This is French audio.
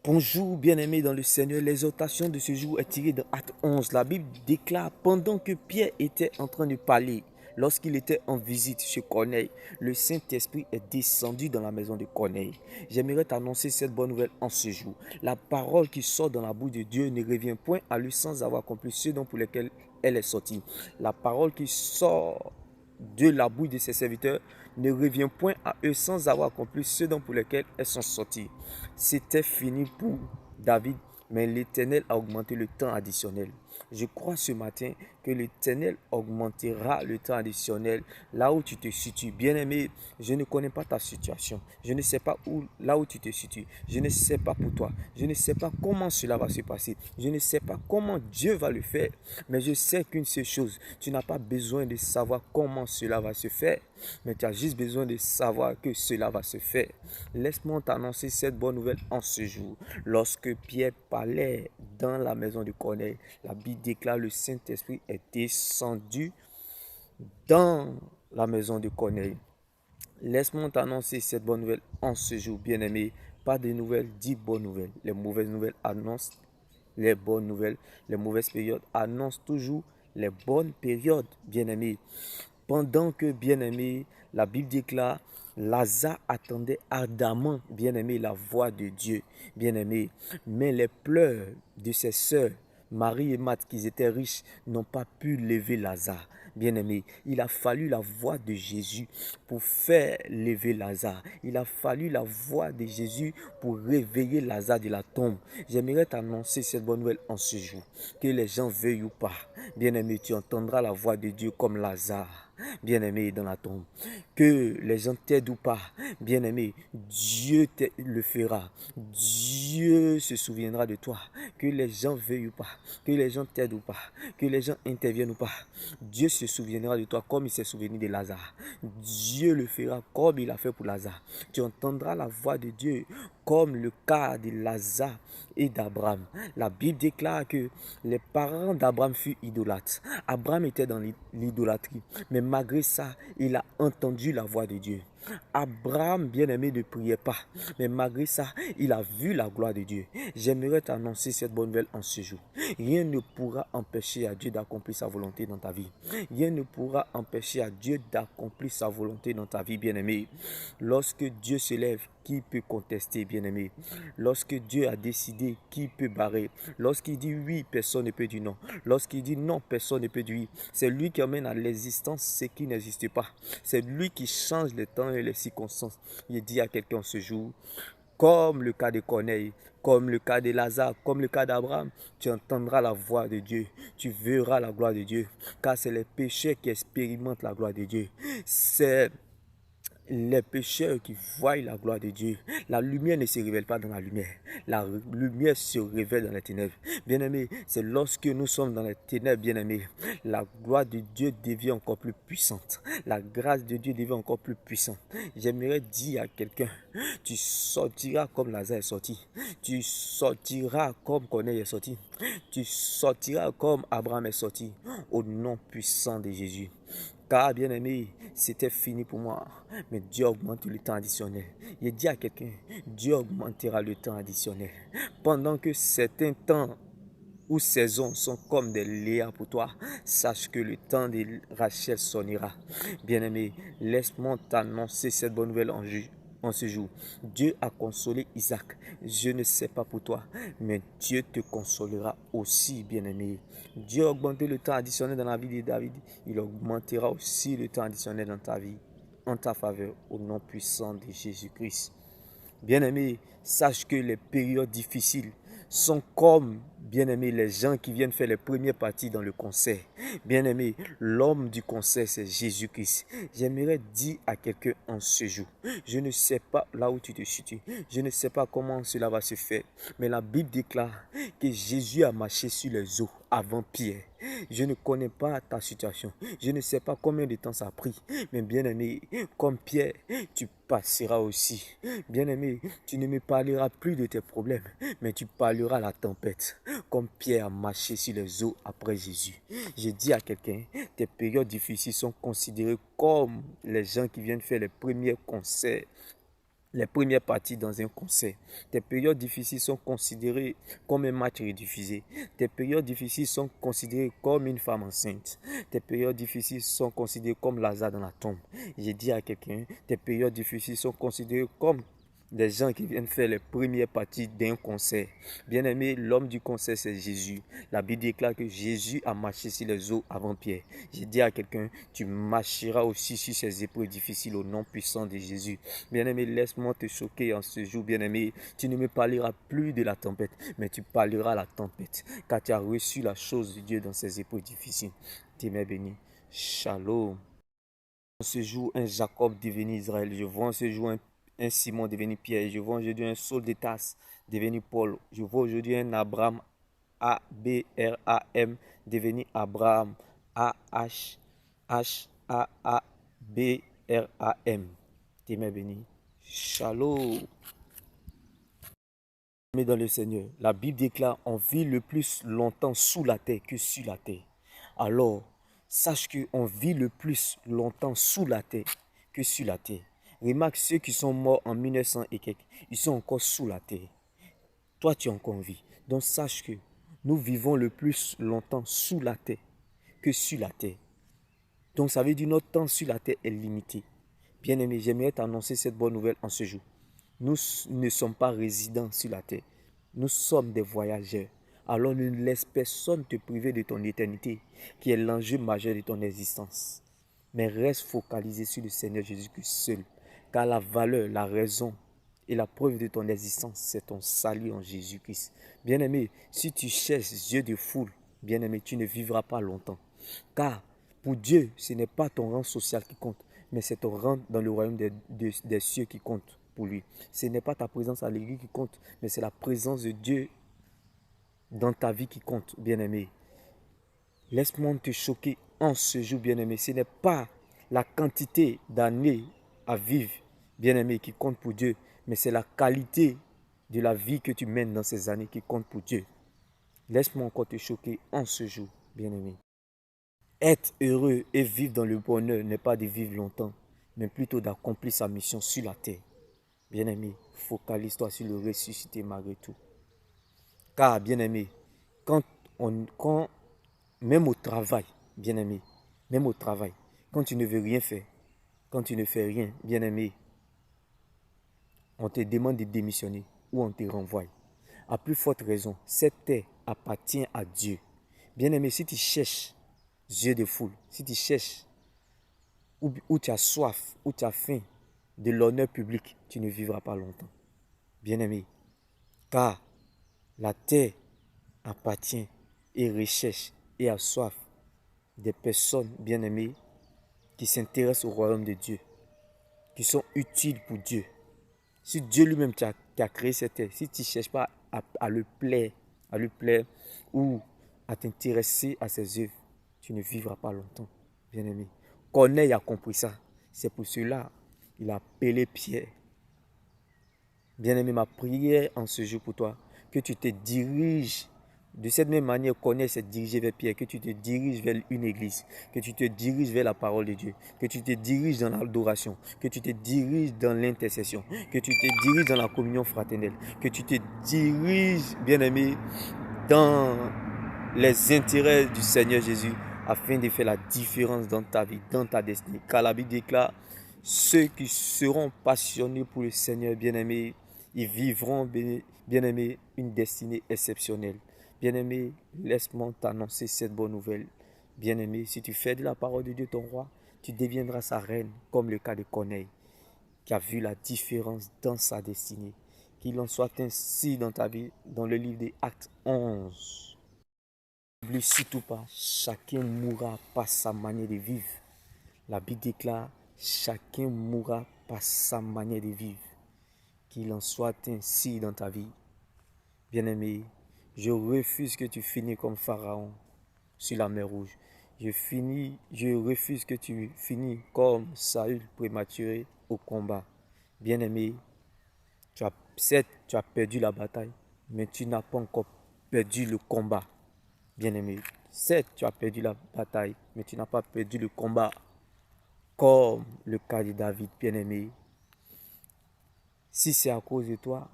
Bonjour bien-aimés dans le Seigneur, l'exhortation de ce jour est tirée de Acte 11. La Bible déclare, pendant que Pierre était en train de parler, lorsqu'il était en visite chez Corneille, le Saint-Esprit est descendu dans la maison de Corneille. J'aimerais t'annoncer cette bonne nouvelle en ce jour. La parole qui sort dans la bouche de Dieu ne revient point à lui sans avoir accompli ce dont pour lesquels elle est sortie. La parole qui sort de la bouche de ses serviteurs ne revient point à eux sans avoir accompli ce dont pour lesquels elles sont sorties. C'était fini pour David, mais l'Éternel a augmenté le temps additionnel. Je crois ce matin que l'Éternel augmentera le temps additionnel là où tu te situes. Bien-aimé, je ne connais pas ta situation. Je ne sais pas là où tu te situes. Je ne sais pas pour toi. Je ne sais pas comment cela va se passer. Je ne sais pas comment Dieu va le faire. Mais je sais qu'une seule chose, tu n'as pas besoin de savoir comment cela va se faire. Mais tu as juste besoin de savoir que cela va se faire. Laisse-moi t'annoncer cette bonne nouvelle en ce jour. Lorsque Pierre parlait dans la maison de Corneille, la Bible déclare le Saint-Esprit est descendu dans la maison de Corneille. Laisse-moi t'annoncer cette bonne nouvelle en ce jour, bien-aimé. Pas de nouvelles, dis bonnes nouvelles. Les mauvaises nouvelles annoncent les bonnes nouvelles. Les mauvaises périodes annoncent toujours les bonnes périodes, bien-aimé. Pendant que, bien-aimé, la Bible déclare, Lazare attendait ardemment, bien-aimé, la voix de Dieu, bien-aimé. Mais les pleurs de ses sœurs, Marie et Marthe, qui étaient riches, n'ont pas pu lever Lazare. Bien-aimé, il a fallu la voix de Jésus pour faire lever Lazare. Il a fallu la voix de Jésus pour réveiller Lazare de la tombe. J'aimerais t'annoncer cette bonne nouvelle en ce jour. Que les gens veuillent ou pas, bien-aimé, tu entendras la voix de Dieu comme Lazare, bien-aimé, dans la tombe. Que les gens t'aident ou pas, bien-aimé, Dieu le fera. Dieu se souviendra de toi. Que les gens veuillent ou pas, que les gens t'aident ou pas, que les gens interviennent ou pas, Dieu se souviendra de toi comme il s'est souvenu de Lazare. Dieu le fera comme il a fait pour Lazare. Tu entendras la voix de Dieu comme le cas de Lazare et d'Abraham. La Bible déclare que les parents d'Abraham furent idolâtres. Abraham était dans l'idolâtrie, mais malgré ça, il a entendu la voix de Dieu. Abraham, bien-aimé, ne priait pas, mais malgré ça, il a vu la gloire de Dieu. J'aimerais t'annoncer cette bonne nouvelle en ce jour. Rien ne pourra empêcher à Dieu d'accomplir sa volonté dans ta vie. Rien ne pourra empêcher à Dieu d'accomplir sa volonté dans ta vie, bien-aimé. Lorsque Dieu se lève, qui peut contester, bien-aimé? Lorsque Dieu a décidé, qui peut barrer? Lorsqu'il dit oui, personne ne peut dire non. Lorsqu'il dit non, personne ne peut dire oui. C'est lui qui amène à l'existence ce qui n'existe pas. C'est lui qui change les temps et les circonstances. Il dit à quelqu'un ce jour, comme le cas de Corneille, comme le cas de Lazare, comme le cas d'Abraham, tu entendras la voix de Dieu, tu verras la gloire de Dieu, car c'est les pécheurs qui expérimentent la gloire de Dieu. C'est les pécheurs qui voient la gloire de Dieu. La lumière ne se révèle pas dans la lumière. La lumière se révèle dans les ténèbres. Bien-aimé, c'est lorsque nous sommes dans les ténèbres, bien-aimé, la gloire de Dieu devient encore plus puissante. La grâce de Dieu devient encore plus puissante. J'aimerais dire à quelqu'un, tu sortiras comme Lazare est sorti. Tu sortiras comme Corneille est sorti. Tu sortiras comme Abraham est sorti. Au nom puissant de Jésus. Car, bien-aimé, c'était fini pour moi. Mais Dieu augmente le temps additionnel. Il dit à quelqu'un, Dieu augmentera le temps additionnel. Pendant que certains temps ou saisons sont comme des Léa pour toi, sache que le temps de Rachel sonnera. Bien-aimé, laisse-moi t'annoncer cette bonne nouvelle en ce jour. Dieu a consolé Isaac. Je ne sais pas pour toi, mais Dieu te consolera aussi, bien-aimé. Dieu a augmenté le temps additionnel dans la vie de David. Il augmentera aussi le temps additionnel dans ta vie, en ta faveur, au nom puissant de Jésus-Christ. Bien-aimé, sache que les périodes difficiles sont comme, bien-aimé, les gens qui viennent faire les premières parties dans le concert. Bien-aimé, l'homme du concert, c'est Jésus-Christ. J'aimerais dire à quelqu'un en ce jour, je ne sais pas là où tu te situes, je ne sais pas comment cela va se faire, mais la Bible déclare que Jésus a marché sur les eaux avant Pierre. Je ne connais pas ta situation. Je ne sais pas combien de temps ça a pris. Mais bien-aimé, comme Pierre, tu passeras aussi. Bien-aimé, tu ne me parleras plus de tes problèmes, mais tu parleras à la tempête. Comme Pierre a marché sur les eaux après Jésus. Je dis à quelqu'un, tes périodes difficiles sont considérées comme les gens qui viennent faire les premiers concerts les premières parties dans un concert. Tes périodes difficiles sont considérées comme un match rediffusé. Tes périodes difficiles sont considérées comme une femme enceinte. Tes périodes difficiles sont considérées comme Lazare dans la tombe. J'ai dit à quelqu'un, tes périodes difficiles sont considérées comme des gens qui viennent faire les premières parties d'un concert. Bien-aimé, l'homme du concert, c'est Jésus. La Bible déclare que Jésus a marché sur les eaux avant Pierre. J'ai dit à quelqu'un, tu marcheras aussi sur ces épreuves difficiles au nom puissant de Jésus. Bien-aimé, laisse-moi te choquer en ce jour, bien-aimé. Tu ne me parleras plus de la tempête, mais tu parleras à la tempête, car tu as reçu la chose de Dieu dans ces épreuves difficiles. T'es béni. Shalom. En ce jour, un Jacob devenu Israël. Je vois en ce jour un Simon devenu Pierre. Je vois aujourd'hui un Saul de Tarse devenu Paul. Je vois aujourd'hui un Abraham, A-B-R-A-M, devenu Abraham, A-H-H-A-A-B-R-A-M. T'es béni. Shalom. Mais dans le Seigneur, la Bible déclare on vit le plus longtemps sous la terre que sur la terre. Alors, sache qu'on vit le plus longtemps sous la terre que sur la terre. Remarque ceux qui sont morts en 1900 et quelques, ils sont encore sous la terre. Toi, tu es encore en vie. Donc, sache que nous vivons le plus longtemps sous la terre que sur la terre. Donc, ça veut dire que notre temps sur la terre est limité. Bien-aimé, j'aimerais t'annoncer cette bonne nouvelle en ce jour. Nous ne sommes pas résidents sur la terre. Nous sommes des voyageurs. Alors ne laisse personne te priver de ton éternité, qui est l'enjeu majeur de ton existence. Mais reste focalisé sur le Seigneur Jésus-Christ seul, car la valeur, la raison et la preuve de ton existence, c'est ton salut en Jésus-Christ. Bien-aimé, si tu cherches yeux de foule, bien-aimé, tu ne vivras pas longtemps. Car pour Dieu, ce n'est pas ton rang social qui compte, mais c'est ton rang dans le royaume des cieux qui compte pour lui. Ce n'est pas ta présence à l'église qui compte, mais c'est la présence de Dieu dans ta vie qui compte, bien-aimé. Laisse-moi te choquer en ce jour, bien-aimé. Ce n'est pas la quantité d'années à vivre, bien-aimé, qui compte pour Dieu, mais c'est la qualité de la vie que tu mènes dans ces années qui compte pour Dieu. Laisse-moi encore te choquer en ce jour, bien-aimé. Être heureux et vivre dans le bonheur n'est pas de vivre longtemps, mais plutôt d'accomplir sa mission sur la terre. Bien-aimé, focalise-toi sur le ressuscité malgré tout. Car, bien-aimé, même au travail, bien-aimé, même au travail, quand tu ne veux rien faire, quand tu ne fais rien, bien-aimé, on te demande de démissionner ou on te renvoie. À plus forte raison, cette terre appartient à Dieu. Bien-aimé, si tu cherches yeux de foule, si tu cherches où tu as soif, où tu as faim de l'honneur public, tu ne vivras pas longtemps. Bien-aimé, car la terre appartient et recherche et a soif des personnes bien-aimées qui s'intéressent au royaume de Dieu, qui sont utiles pour Dieu. Si Dieu lui-même qui a créé cette terre, si tu ne cherches pas à lui plaire ou à t'intéresser à ses œuvres, tu ne vivras pas longtemps, bien-aimé. Corneille a compris ça. C'est pour cela qu'il a appelé Pierre. Bien-aimé, ma prière en ce jour pour toi, que tu te diriges de cette même manière. Corneille s'est dirigé vers Pierre, que tu te diriges vers une église, que tu te diriges vers la parole de Dieu, que tu te diriges dans l'adoration, que tu te diriges dans l'intercession, que tu te diriges dans la communion fraternelle, que tu te diriges, bien-aimé, dans les intérêts du Seigneur Jésus, afin de faire la différence dans ta vie, dans ta destinée. Car la Bible déclare, ceux qui seront passionnés pour le Seigneur, bien-aimé, ils vivront, bien-aimé, une destinée exceptionnelle. Bien-aimé, laisse-moi t'annoncer cette bonne nouvelle. Bien-aimé, si tu fais de la parole de Dieu ton roi, tu deviendras sa reine, comme le cas de Corneille, qui a vu la différence dans sa destinée. Qu'il en soit ainsi dans ta vie, dans le livre des Actes 11. N'oublie surtout pas, chacun mourra par sa manière de vivre. La Bible déclare, chacun mourra par sa manière de vivre. Qu'il en soit ainsi dans ta vie. Bien-aimé, je refuse que tu finisses comme Pharaon sur la mer Rouge. Je refuse que tu finisses comme Saül prématuré au combat. Bien-aimé, certes, tu as perdu la bataille, mais tu n'as pas encore perdu le combat. Bien-aimé, certes, tu as perdu la bataille, mais tu n'as pas perdu le combat. Comme le cas de David, bien-aimé. Si c'est à cause de toi,